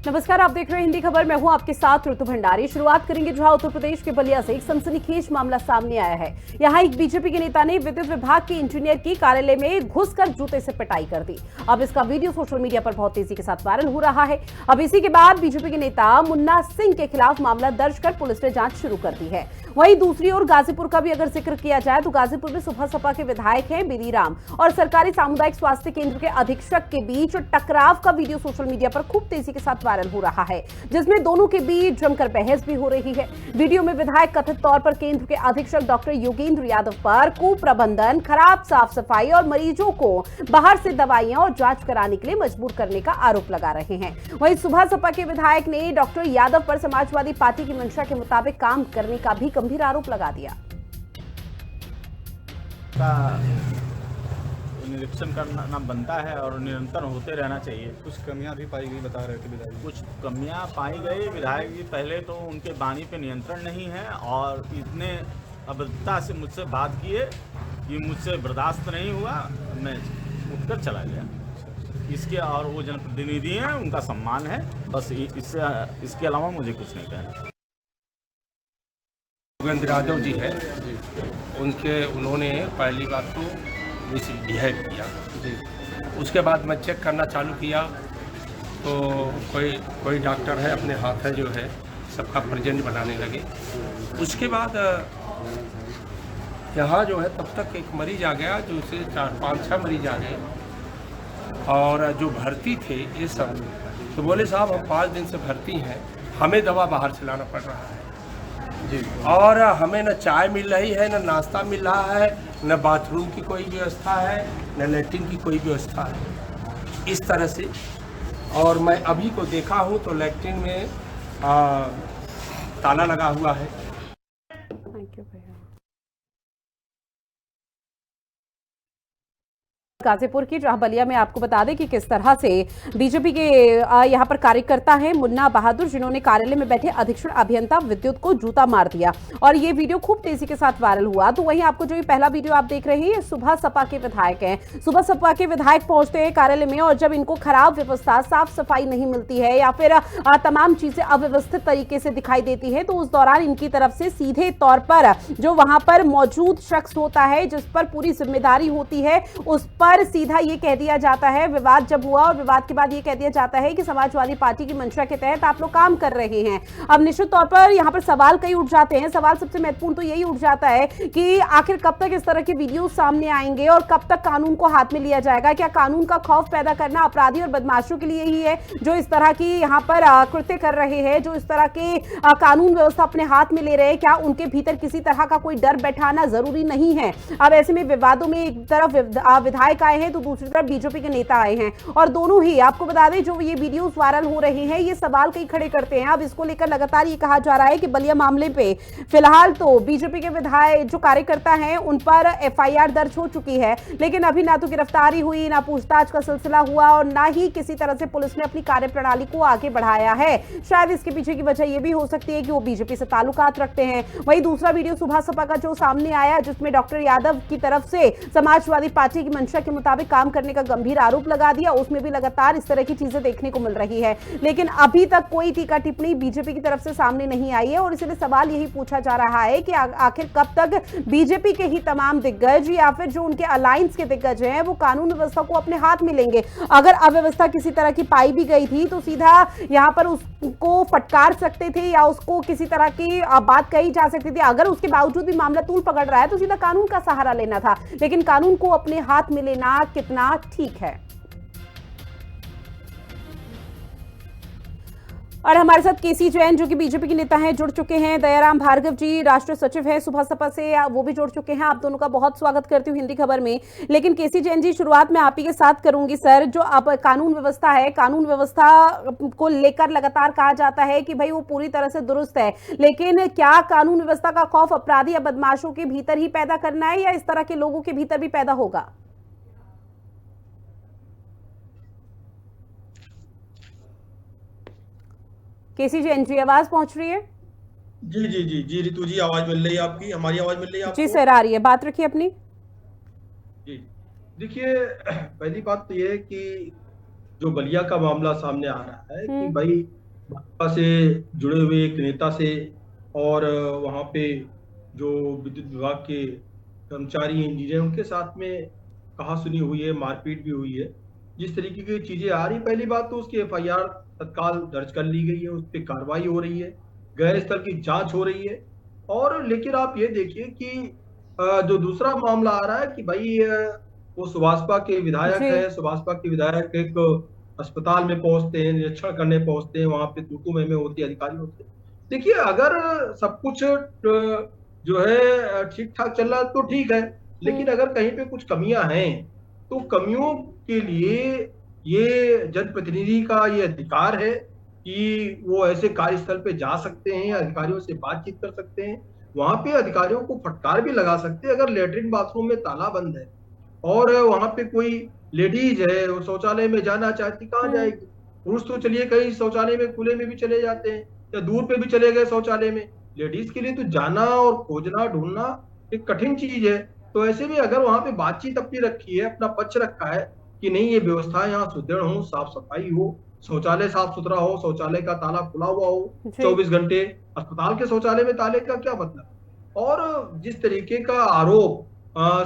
नमस्कार, आप देख रहे हैं हिंदी खबर। मैं हूं आपके साथ ऋतु भंडारी। शुरुआत करेंगे जहां उत्तर प्रदेश के बलिया से एक सनसनीखेज मामला सामने आया है। यहां एक बीजेपी के नेता ने विद्युत विभाग के इंजीनियर की कार्यालय में घुसकर जूते से पिटाई कर दी। अब इसका वीडियो सोशल मीडिया पर बहुत तेजी के साथ वायरल हो रहा है। अब इसी के बाद बीजेपी के नेता मुन्ना सिंह के खिलाफ मामला दर्ज कर पुलिस ने जांच शुरू कर दी है। वहीं दूसरी ओर गाजीपुर का भी अगर जिक्र किया जाए तो गाजीपुर में सुबह सपा के विधायक हैं बिलीराम और सरकारी सामुदायिक स्वास्थ्य केंद्र के अधीक्षक के बीच टकराव का वीडियो सोशल मीडिया पर खूब तेजी के साथ वायरल हो रहा है, जिसमें दोनों के बीच जमकर बहस भी हो रही है। वीडियो में विधायक कथित तौर पर केंद्र के अधीक्षक डॉक्टर योगेंद्र यादव पर कुप्रबंधन, खराब साफ सफाई और मरीजों को बाहर से दवाइयां और जांच कराने के लिए मजबूर करने का आरोप लगा रहे हैं। वहीं सुबह सपा के विधायक ने डॉक्टर यादव पर समाजवादी पार्टी की मंशा के मुताबिक काम करने का भी गंभीर आरोप लगा दिया। निरीक्षण करना बनता है और निरंतर होते रहना चाहिए। कुछ कमियां भी पाई गई, बता रहे थे विधायक। कुछ कमियां पाई गई। विधायक जी पहले तो उनके वाणी पे नियंत्रण नहीं है और इतने अभद्रता से मुझसे बात किए कि मुझसे बर्दाश्त नहीं हुआ, मैं उठकर चला गया। इसके और वो जनप्रतिनिधि हैं, उनका सम्मान है, बस इसके अलावा मुझे कुछ नहीं कहना। योगेंद्र यादव जी है, उन्होंने पहली बात तो मिसबिहेव किया। उसके बाद मैं चेक करना चालू किया तो कोई डॉक्टर है, अपने हाथ है जो है सबका प्रेजेंट बनाने लगे। उसके बाद यहाँ जो है तब तक एक मरीज आ गया, जो से 4-5-6 मरीज आ गए और जो भर्ती थे ये सब तो बोले साहब हम 5 दिन से भर्ती हैं, हमें दवा बाहर से लाना पड़ रहा है जी, और हमें न चाय मिल रही है, न नाश्ता मिल रहा है, न बाथरूम की कोई व्यवस्था है, न लैट्रिन की कोई व्यवस्था है, इस तरह से। और मैं अभी को देखा हूँ तो लैट्रिन में ताला लगा हुआ है। थैंक यू भैया। गाजीपुर की जहां बलिया में आपको बता दें कि किस तरह से बीजेपी के यहां पर कार्यकर्ता हैं मुन्ना बहादुर, जिन्होंने कार्यालय में बैठे अधीक्षण अभियंता विद्युत को जूता मार दिया और ये वीडियो खूब तेजी के साथ वायरल हुआ। तो वहीं आपको जो ये पहला वीडियो आप देख रहे हैं, सुबह सपा के विधायक हैं। सुबह सपा के विधायक पहुंचते हैं कार्यालय में और जब इनको खराब व्यवस्था, साफ सफाई नहीं मिलती है या फिर तमाम चीजें अव्यवस्थित तरीके से दिखाई देती है तो उस दौरान इनकी तरफ से सीधे तौर पर जो वहां पर मौजूद शख्स होता है, जिस पर पूरी जिम्मेदारी होती है, उस पर सीधा ये कह दिया जाता है। विवाद जब हुआ और विवाद के बाद ये कह दिया जाता है कि समाजवादी पार्टी की मंशा के तहत आप लोग काम कर रहे हैं। अब निश्चित तौर पर यहां पर सवाल कई उठ जाते हैं। सवाल सबसे महत्वपूर्ण तो यही उठ जाता है कि आखिर कब तक इस तरह के वीडियो सामने आएंगे और कब तक कानून को हाथ में लिया जाएगा। क्या कानून का खौफ पैदा करना अपराधी और बदमाशों के लिए ही है जो इस तरह की यहां पर कृत्य कर रहे हैं, जो इस तरह के कानून व्यवस्था अपने हाथ में ले रहे हैं? क्या उनके भीतर किसी तरह का कोई डर बैठाना जरूरी नहीं है? अब ऐसे में विवादों में एक तरफ विधायक आए हैं तो दूसरी तरफ बीजेपी के नेता आए हैं और दोनों ही आपको बता दें जो ये वीडियोस वायरल हो रहे हैं ये सवाल कई खड़े करते हैं। अब इसको लेकर लगातार ये कहा जा रहा है कि बलिया मामले पे फिलहाल तो बीजेपी के विधायक जो कार्यकर्ता हैं उन पर एफआईआर दर्ज हो चुकी है, लेकिन अभी ना तो गिरफ्तारी हुई, ना पूछताछ का सिलसिला हुआ और ना ही किसी तरह से पुलिस ने अपनी कार्यप्रणाली को आगे बढ़ाया है। शायद इसके पीछे की वजह यह भी हो सकती है कि वो बीजेपी से ताल्लुकात रखते हैं। वहीं दूसरा वीडियो सुबह सपा का जो सामने आया, जिसमें डॉक्टर यादव की तरफ से समाजवादी पार्टी की मंशा के मुताबिक काम करने का गंभीर आरोप लगा दिया, उसमें भी लगातार इस तरह की चीजें देखने को मिल रही है। लेकिन अभी तक कोई टीका टिप्पणी बीजेपी की तरफ से सामने नहीं आई है और इसलिए सवाल यही पूछा जा रहा है कि आखिर कब तक बीजेपी के ही तमाम दिग्गज या फिर जो उनके अलायंस के दिग्गज हैं वो कानून व्यवस्था को अपने हाथ में लेंगे। अगर अव्यवस्था किसी तरह की पाई भी गई थी तो सीधा यहां पर उसको फटकार सकते थे या उसको किसी तरह की बात कही जा सकती थी। अगर उसके बावजूद भी मामला तूल पकड़ रहा है तो सीधा कानून का सहारा लेना था, लेकिन कानून को अपने हाथ में लेना कितना ठीक है। और हमारे साथ केसी जैन जो कि बीजेपी के नेता हैं जुड़ चुके हैं, दयाराम भार्गव जी राष्ट्रीय सचिव हैं सुबह सपा से, वो भी जुड़ चुके हैं। आप दोनों का बहुत स्वागत करती हूँ हिंदी खबर में। लेकिन केसी जैन जी, शुरुआत में आप ही के साथ करूंगी। सर, जो अब कानून व्यवस्था है, कानून व्यवस्था को लेकर लगातार कहा जाता है कि भाई वो पूरी तरह से दुरुस्त है, लेकिन क्या कानून व्यवस्था का खौफ अपराधी या बदमाशों के भीतर ही पैदा करना है या इस तरह के लोगों के भीतर भी पैदा होगा? केसी जैन जी, आवाज पहुंच रही है? जी जी जी जी ऋतु जी, आवाज मिल रही है आपकी, हमारी आवाज मिल रही है आपको? जी सर, आ रही है, बात रखिए अपनी। जी देखिए, पहली बात तो ये है कि जो बलिया का मामला सामने आ रहा है कि हम्म। भाई भाजपा से जुड़े हुए एक नेता से और वहां पे जो विद्युत विभाग के कर्मचारी इंजीनियर उनके साथ में कहासुनी हुई है, मारपीट भी हुई है। जिस तरीके की चीजें आ रही, पहली बात तो उसकी एफआईआर तत्काल दर्ज कर ली गई है, उस पर कार्रवाई हो रही है, गैर स्थल की जांच हो रही है। और लेकिन आप ये देखिए कि जो दूसरा मामला आ रहा है कि भाई वो सुभाषपा के विधायक जी। है, सुभाषपा के विधायक एक अस्पताल में पहुंचते हैं, निरीक्षण करने पहुंचते हैं, वहां पे तूतू में होती है, अधिकारी होते हैं। देखिए अगर सब कुछ जो है ठीक ठाक चल रहा है तो ठीक है, लेकिन अगर कहीं पे कुछ कमियां हैं तो कमियों के लिए ये जनप्रतिनिधि का ये अधिकार है कि वो ऐसे कार्यस्थल पे जा सकते हैं, अधिकारियों से बातचीत कर सकते हैं, वहां पे अधिकारियों को फटकार भी लगा सकते हैं अगर लेटरिन बाथरूम में ताला बंद है और वहां पे कोई लेडीज है वो शौचालय में जाना चाहती, कहाँ हम्म। जाएगी? पुरुष तो चलिए कहीं शौचालय में खुले में भी चले जाते हैं या दूर पे भी चले गए शौचालय में, लेडीज के लिए तो जाना और खोजना ढूंढना एक कठिन चीज है। तो ऐसे में अगर वहां पे बातचीत अपनी रखी है, अपना पक्ष रखा है कि नहीं ये व्यवस्था यहाँ सुदृढ़ हो, साफ सफाई हो, शौचालय साफ सुथरा हो, शौचालय का ताला खुला हुआ हो जी। 24 घंटे, अस्पताल के शौचालय में ताले का क्या मतलब? और जिस तरीके का आरोप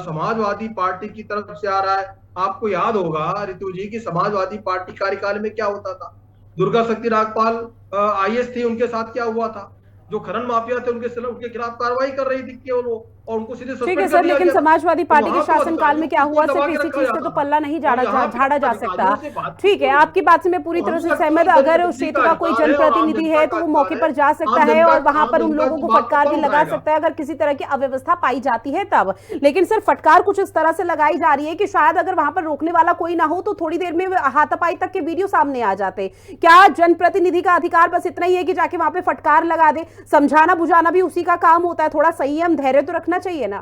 समाजवादी पार्टी की तरफ से आ रहा है, आपको याद होगा रितु जी की समाजवादी पार्टी कार्यकाल में क्या होता था, दुर्गा शक्ति नागपाल आईएएस थी, उनके साथ क्या हुआ था, जो खनन माफिया थे उनके खिलाफ कार्रवाई कर रही थी केवल वो, और उनको सीधे ठीक है सस्पेंड कर सर, दिया लेकिन गया था। समाजवादी तो पार्टी के वहां तो शासनकाल में अधिकारियों क्या को हुआ, दबा सिर्फ के इसी रखा चीज से जाता तो था। पल्ला नहीं और यहाँ पे झाड़ा जा सकता। अधिकारियों से बात ठीक है, होगी। आपकी बात से मैं पूरी तो तरह हमको से लगता है सहमत, कि अगर उस जनप्रतिनिधि क्षेत्र का का कोई अधिकार है और आम जनप्रतिनिधि जनता है का तो वो अधिकार मौके है, पर जा सकता आम है जनता और वहां आम पर उन जनता लोगों की को बात फटकार को भी कौन लगा उठाएगा? सकता है अगर किसी तरह की अव्यवस्था पाई जाती है तब। लेकिन सर फटकार कुछ इस तरह से लगाई जा रही है कि शायद अगर वहां पर रोकने वाला कोई ना हो तो थोड़ी देर में हाथापाई तक के वीडियो सामने आ जाते। क्या जनप्रतिनिधि का अधिकार बस इतना ही है कि जाके वहां पे फटकार लगा दे? समझाना बुझाना भी उसी का काम होता है, थोड़ा संयम धैर्य तो रखना चाहिए ना।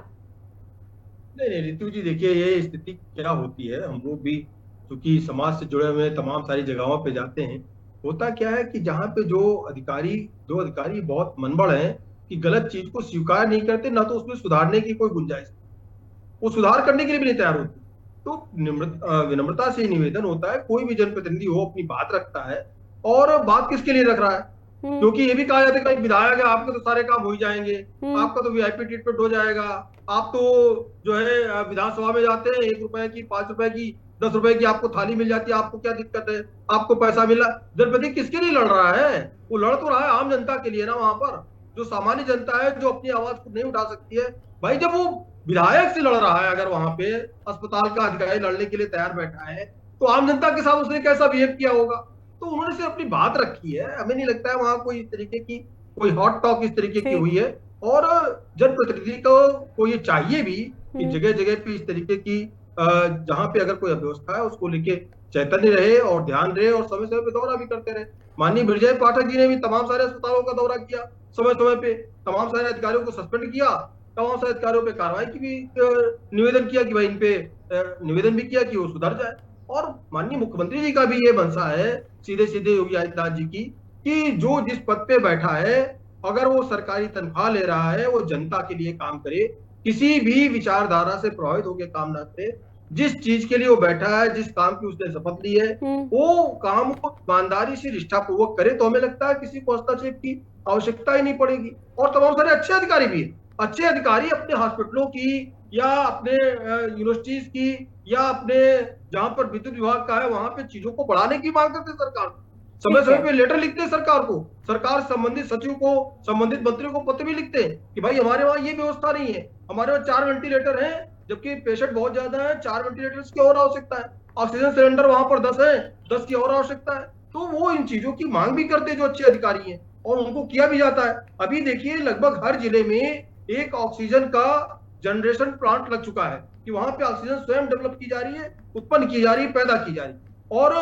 नहीं नहीं रितु जी, देखिए ये स्थिति क्या होती है, हम लोग भी क्योंकि समाज से जुड़े हुए तमाम सारी जगहों पे जाते हैं, होता क्या है कि जहाँ पे दो अधिकारी बहुत मनबड़ हैं कि गलत चीज को स्वीकार नहीं करते, ना तो उसमें सुधारने की कोई गुंजाइश, वो सुधार करने के लिए भी नहीं तैयार होते। तो विनम्रता से निवेदन होता है, कोई भी जनप्रतिनिधि हो अपनी बात रखता है, और बात किसके लिए रख रहा है? हम्म। क्योंकि ये भी कहा जाता है कि विधायक है, आपके तो सारे काम हो ही जाएंगे, हम्म। आपका तो वीआईपी ट्रीटमेंट हो जाएगा, आप तो जो है विधानसभा में जाते हैं, 1 रुपए की, 5 रुपए की, 10 रुपए की आपको थाली मिल जाती है, आपको क्या दिक्कत है, आपको पैसा मिला। जनप्रतिनिधि किसके लिए लड़ रहा है? वो लड़ तो रहा है आम जनता के लिए ना, वहां पर जो सामान्य जनता है जो अपनी आवाज खुद नहीं उठा सकती है। भाई जब वो विधायक से लड़ रहा है, अगर वहां पे अस्पताल का अधिकारी लड़ने के लिए तैयार बैठा है, तो आम जनता के साथ उसने कैसा बिहेव किया होगा? तो उन्होंने सिर्फ अपनी बात रखी है, हमें नहीं लगता है वहां कोई इस तरीके की कोई हॉट टॉक इस तरीके की ठीक। हुई है। और जनप्रतिनिधि को ये चाहिए भी कि हम्म। जगह जगह पे इस तरीके की जहां पे अगर कोई अव्यवस्था है उसको लेके चैतन्य रहे और ध्यान रहे और समय समय पे दौरा भी करते रहे। माननीय बिरजय पाठक जी ने भी तमाम सारे अस्पतालों का दौरा किया समय समय पे, तमाम सारे अधिकारियों को सस्पेंड किया, तमाम सारे अधिकारियों पे कार्रवाई की भी निवेदन किया कि भाई इन पे निवेदन भी किया कि वो सुधर जाए। और माननीय मुख्यमंत्री जी का भी ये मनसा है, सीधे सीधे योगी आदित्यनाथ जी की, कि जो जिस पद पे बैठा है, अगर वो सरकारी तनख्वाह ले रहा है, वो जनता के लिए काम करे, किसी भी विचारधारा से प्रभावित होकर काम ना करे, जिस चीज के लिए वो बैठा है, जिस काम की उसने शपथ ली है, वो काम को ईमानदारी से निष्ठापूर्वक करे, तो हमें लगता है किसी को हस्तक्षेप की आवश्यकता ही नहीं पड़ेगी। और तमाम सारे अच्छे अधिकारी भी है, अच्छे अधिकारी अपने हॉस्पिटलों की या अपने यूनिवर्सिटीज की या अपने जहां पर विद्युत विभाग का है वहां पे चीजों को बढ़ाने की मांग करते हैं सरकार, समय समय पे लेटर लिखते हैं सरकार को, सरकार संबंधित सचिव को, संबंधित मंत्रियों को पत्र भी लिखते हैं कि भाई हमारे वहां ये व्यवस्था नहीं है, हमारे वहां 4 वेंटिलेटर हैं जबकि पेशेंट बहुत ज्यादा है, 4 वेंटिलेटर की और आवश्यकता है, ऑक्सीजन सिलेंडर वहां पर 10 है, 10 की और आवश्यकता है। तो वो इन चीजों की मांग भी करते हैं जो अच्छे अधिकारी हैं, और उनको किया भी जाता है। अभी देखिए लगभग हर जिले में एक ऑक्सीजन का जनरेशन प्लांट लग चुका है कि वहां पे ऑक्सीजन स्वयं डेवलप की जा रही है, उत्पन्न की जा रही है, पैदा की जा रही है। और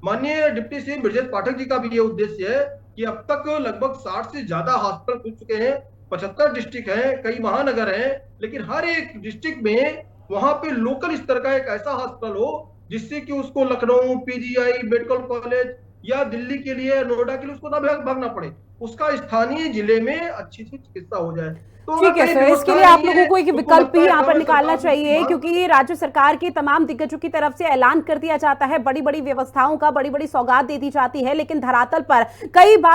माननीय डिप्टी सीएम ब्रजेश पाठक जी का भी ये उद्देश्य है कि अब तक लगभग 60 से ज्यादा हॉस्पिटल खुल चुके हैं, 75 डिस्ट्रिक्ट हैं, कई महानगर हैं, लेकिन हर एक डिस्ट्रिक्ट में वहां पे लोकल स्तर का एक ऐसा हॉस्पिटल हो जिससे कि उसको लखनऊ, पीजीआई, मेडिकल कॉलेज या दिल्ली के लिए, नोएडा के लिए उसको ना भागना पड़े, उसका स्थानीय जिले में अच्छी सी चिकित्सा हो जाए। तो ठीक है अगर सर, कहीं इसके व्यवस्था लिए आप नहीं लोगों है, को एक उनको विकल्प लगता भी है यहाँ पर समय निकालना सरकार चाहिए, मांग- क्योंकि राज्य सरकार के तमाम दिग्गजों की तरफ से ऐलान कर दिया जाता है, बड़ी बड़ी व्यवस्थाओं का, बड़ी बड़ी सौगात दे दी जाती है, लेकिन धरातल पर कई बार